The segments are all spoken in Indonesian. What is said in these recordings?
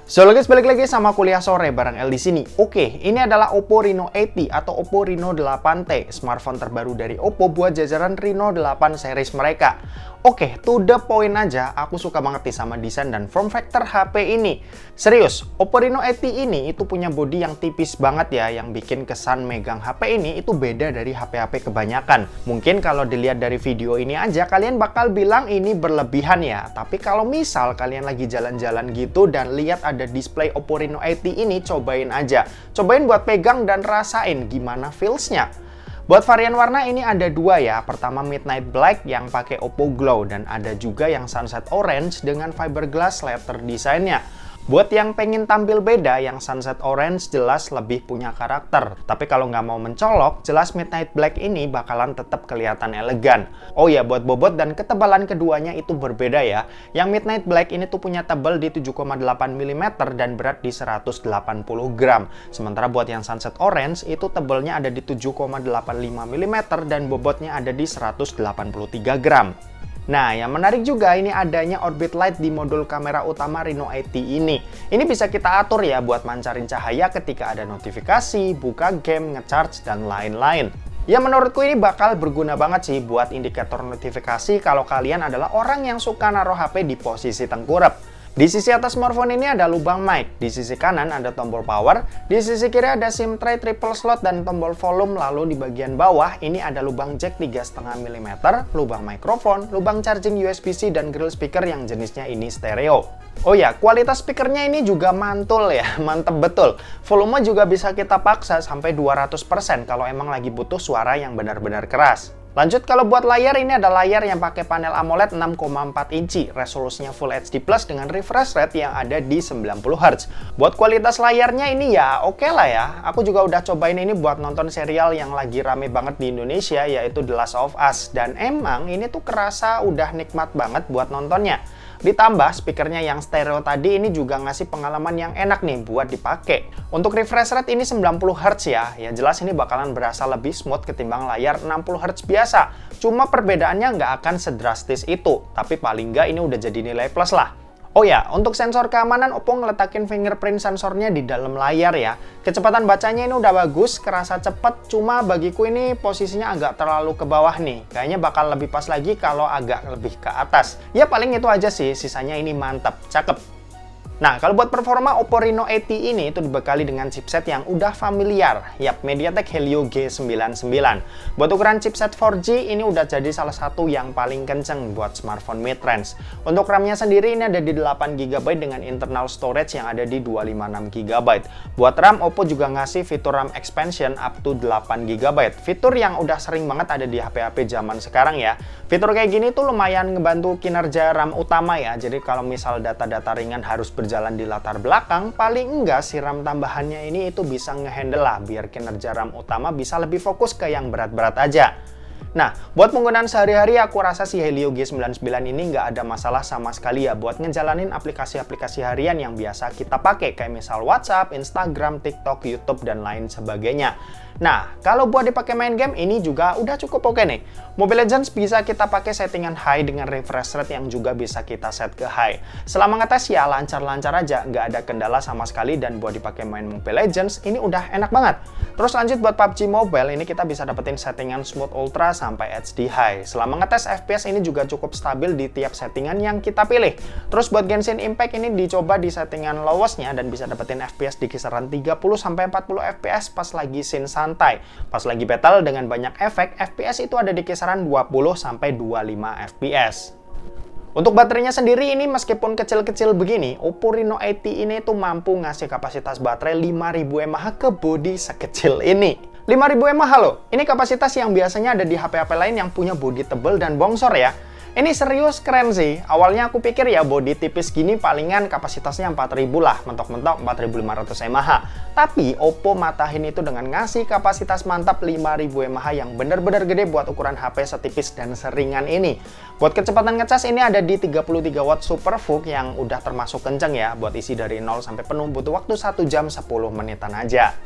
So guys, balik lagi sama kuliah sore bareng El di sini. Oke, ini adalah Oppo Reno 80 atau Oppo Reno 8T, smartphone terbaru dari Oppo buat jajaran Reno 8 series mereka. Oke, to the point aja, aku suka banget nih sama desain dan form factor HP ini. Serius, Oppo Reno 80 ini itu punya body yang tipis banget ya, yang bikin kesan megang HP ini itu beda dari HP-HP kebanyakan. Mungkin kalau dilihat dari video ini aja, kalian bakal bilang ini berlebihan ya. Tapi kalau misal kalian lagi jalan-jalan gitu dan lihat ada display Oppo Reno 80 ini, cobain aja. Cobain buat pegang dan rasain gimana feels-nya. Buat varian warna ini ada dua ya. Pertama Midnight Black yang pakai Oppo Glow dan ada juga yang Sunset Orange dengan fiberglass letter desainnya. Buat yang pengen tampil beda, yang Sunset Orange jelas lebih punya karakter. Tapi kalau nggak mau mencolok, jelas Midnight Black ini bakalan tetap kelihatan elegan. Oh ya, buat bobot dan ketebalan keduanya itu berbeda ya. Yang Midnight Black ini tuh punya tebal di 7,8 mm dan berat di 180 gram. Sementara buat yang Sunset Orange itu tebalnya ada di 7,85 mm dan bobotnya ada di 183 gram. Nah, yang menarik juga ini adanya orbit light di modul kamera utama Reno 80 ini. Ini bisa kita atur ya buat mancarin cahaya ketika ada notifikasi, buka game, ngecharge, dan lain-lain. Ya menurutku ini bakal berguna banget sih buat indikator notifikasi kalau kalian adalah orang yang suka naruh HP di posisi tengkurap. Di sisi atas smartphone ini ada lubang mic, di sisi kanan ada tombol power, di sisi kiri ada SIM tray triple slot dan tombol volume, lalu di bagian bawah ini ada lubang jack 3,5 mm, lubang mikrofon, lubang charging USB-C dan grill speaker yang jenisnya ini stereo. Oh ya, kualitas speakernya ini juga mantul ya, mantep betul. Volume juga bisa kita paksa sampai 200% kalau emang lagi butuh suara yang benar-benar keras. Lanjut, kalau buat layar, ini ada layar yang pakai panel AMOLED 6,4 inci, resolusinya Full HD Plus dengan refresh rate yang ada di 90 Hz. Buat kualitas layarnya ini ya oke lah ya. Aku juga udah cobain ini buat nonton serial yang lagi rame banget di Indonesia, yaitu The Last of Us. Dan emang ini tuh kerasa udah nikmat banget buat nontonnya. Ditambah speakernya yang stereo tadi ini juga ngasih pengalaman yang enak nih buat dipakai. Untuk refresh rate ini 90 Hz ya. Ya jelas ini bakalan berasa lebih smooth ketimbang layar 60 Hz biasa. Cuma perbedaannya nggak akan sedrastis itu. Tapi paling nggak ini udah jadi nilai plus lah. Oh ya, untuk sensor keamanan Oppo ngeletakin fingerprint sensornya di dalam layar ya. Kecepatan bacanya ini udah bagus, kerasa cepet, cuma bagiku ini posisinya agak terlalu ke bawah nih. Kayaknya bakal lebih pas lagi kalau agak lebih ke atas. Ya paling itu aja sih, sisanya ini mantap, cakep. Nah, kalau buat performa Oppo Reno 80 ini itu dibekali dengan chipset yang udah familiar, yap MediaTek Helio G99. Buat ukuran chipset 4G ini udah jadi salah satu yang paling kenceng buat smartphone mid-range. Untuk RAM-nya sendiri ini ada di 8GB dengan internal storage yang ada di 256GB. Buat RAM, Oppo juga ngasih fitur RAM expansion up to 8GB. Fitur yang udah sering banget ada di HP-HP zaman sekarang ya. Fitur kayak gini tuh lumayan ngebantu kinerja RAM utama ya. Jadi kalau misal data-data ringan harus berjalan di latar belakang, paling enggak si RAM tambahannya ini itu bisa ngehandle lah biar kinerja RAM utama bisa lebih fokus ke yang berat-berat aja. Nah, buat penggunaan sehari-hari aku rasa si Helio G99 ini nggak ada masalah sama sekali ya buat ngejalanin aplikasi-aplikasi harian yang biasa kita pakai kayak misal WhatsApp, Instagram, TikTok, YouTube, dan lain sebagainya. Nah, kalau buat dipakai main game ini juga udah cukup oke nih. Mobile Legends bisa kita pakai settingan high dengan refresh rate yang juga bisa kita set ke high. Selama ngetes ya lancar-lancar aja, nggak ada kendala sama sekali dan buat dipakai main Mobile Legends ini udah enak banget. Terus lanjut buat PUBG Mobile ini kita bisa dapetin settingan Smooth Ultra sampai HD High. Selama ngetes FPS ini juga cukup stabil di tiap settingan yang kita pilih. Terus buat Genshin Impact ini dicoba di settingan lowestnya dan bisa dapetin FPS di kisaran 30-40 FPS pas lagi scene santai. Pas lagi battle dengan banyak efek, FPS itu ada di kisaran 20-25 FPS. Untuk baterainya sendiri ini meskipun kecil-kecil begini, Oppo Reno 80 ini tuh mampu ngasih kapasitas baterai 5000 mAh ke bodi sekecil ini. 5000 mAh loh, ini kapasitas yang biasanya ada di HP-HP lain yang punya bodi tebal dan bongsor ya. Ini serius keren sih. Awalnya aku pikir ya bodi tipis gini palingan kapasitasnya 4000 lah, mentok-mentok 4500 mAh. Tapi Oppo matahin itu dengan ngasih kapasitas mantap 5000 mAh yang bener-bener gede buat ukuran HP setipis dan seringan ini. Buat kecepatan ngecas ini ada di 33 watt SuperVOOC yang udah termasuk kenceng ya. Buat isi dari 0 sampai penuh butuh waktu 1 jam 10 menitan aja.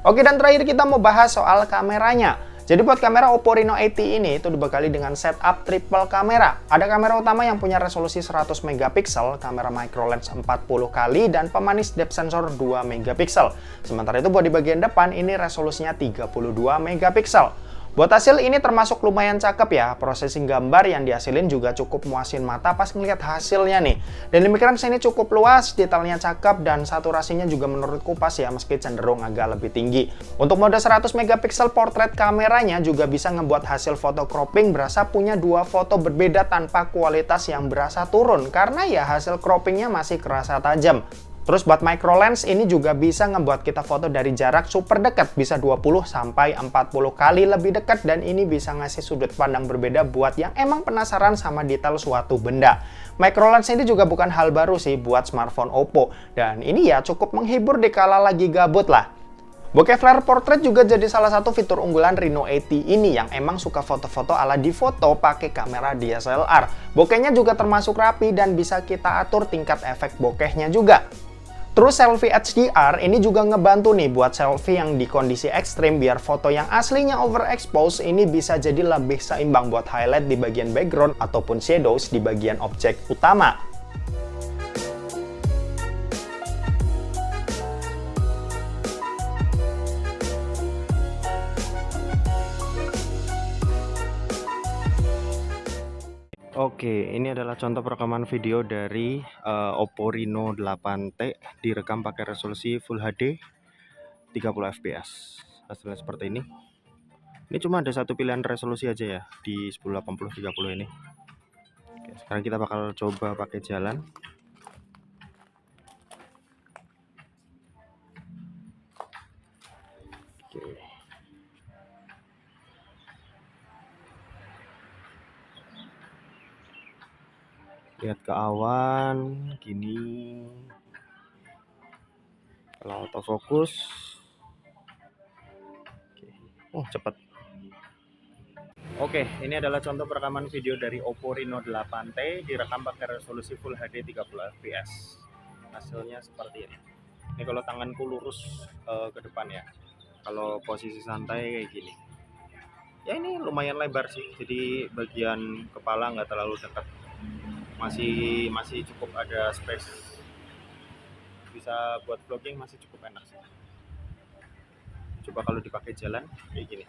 Oke, dan terakhir kita mau bahas soal kameranya. Jadi buat kamera Oppo Reno 80 ini itu dibekali dengan setup triple kamera. Ada kamera utama yang punya resolusi 100 megapiksel, kamera micro lens 40 kali, dan pemanis depth sensor 2 megapiksel. Sementara itu buat di bagian depan ini resolusinya 32 megapiksel. Buat hasil ini termasuk lumayan cakep ya, processing gambar yang dihasilin juga cukup muasin mata pas ngeliat hasilnya nih. Dan demikian ini cukup luas, detailnya cakep, dan saturasinya juga menurutku pas ya, meski cenderung agak lebih tinggi. Untuk mode 100 megapiksel portrait kameranya juga bisa ngebuat hasil foto cropping berasa punya dua foto berbeda tanpa kualitas yang berasa turun, karena ya hasil croppingnya masih kerasa tajam. Terus buat micro lens ini juga bisa ngebuat kita foto dari jarak super dekat, bisa 20-40 kali lebih dekat, dan ini bisa ngasih sudut pandang berbeda buat yang emang penasaran sama detail suatu benda. Micro lens ini juga bukan hal baru sih buat smartphone Oppo, dan ini ya cukup menghibur di kala lagi gabut lah. Bokeh flare portrait juga jadi salah satu fitur unggulan Reno 80 ini yang emang suka foto-foto ala di foto pakai kamera DSLR. Bokehnya juga termasuk rapi dan bisa kita atur tingkat efek bokehnya juga. Terus selfie HDR ini juga ngebantu nih buat selfie yang di kondisi ekstrim biar foto yang aslinya overexpose ini bisa jadi lebih seimbang buat highlight di bagian background ataupun shadows di bagian objek utama. Oke, ini adalah contoh perekaman video dari Oppo Reno 8T direkam pakai resolusi Full HD 30 fps. Hasilnya seperti ini. Ini cuma ada satu pilihan resolusi aja ya di 1080-30 ini. Oke, sekarang kita bakal coba pakai jalan. Oke. Lihat ke awan gini. Kalau autofocus, cepat. Oke, ini adalah contoh perekaman video dari Oppo Reno 8T direkam pakai resolusi Full HD 30 fps. Hasilnya seperti ini. Ini kalau tanganku lurus ke depan ya. Kalau posisi santai kayak gini. Ya ini lumayan lebar sih. Jadi bagian kepala nggak terlalu dekat. Masih cukup ada space, bisa buat vlogging masih cukup enak sih. Coba kalau dipakai jalan kayak gini.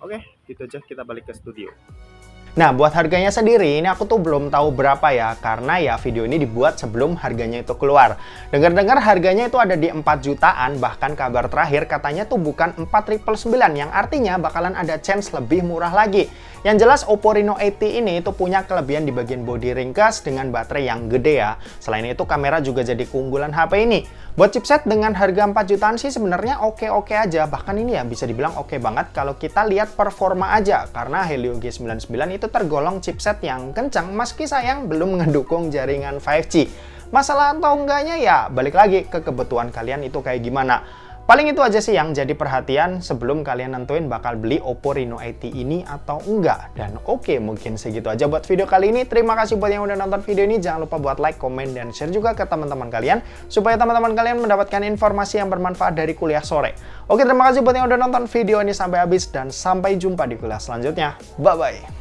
Oke, gitu aja, kita balik ke studio. Nah, buat harganya sendiri, ini aku tuh belum tahu berapa ya, karena ya video ini dibuat sebelum harganya itu keluar. Dengar-dengar harganya itu ada di 4 jutaan, bahkan kabar terakhir katanya tuh bukan 4.999, yang artinya bakalan ada chance lebih murah lagi. Yang jelas Oppo Reno 80 ini itu punya kelebihan di bagian bodi ringkas dengan baterai yang gede ya. Selain itu kamera juga jadi keunggulan HP ini. Buat chipset dengan harga 4 jutaan sih sebenarnya oke-oke aja. Bahkan ini ya bisa dibilang oke banget kalau kita lihat performa aja. Karena Helio G99 itu tergolong chipset yang kencang meski sayang belum ngedukung jaringan 5G. Masalah atau enggaknya ya balik lagi ke kebutuhan kalian itu kayak gimana. Paling itu aja sih yang jadi perhatian sebelum kalian nentuin bakal beli Oppo Reno 80 ini atau enggak. Dan oke, mungkin segitu aja buat video kali ini. Terima kasih buat yang udah nonton video ini. Jangan lupa buat like, komen, dan share juga ke teman-teman kalian supaya teman-teman kalian mendapatkan informasi yang bermanfaat dari kuliah sore. Oke, terima kasih buat yang udah nonton video ini sampai habis dan sampai jumpa di kuliah selanjutnya. Bye-bye.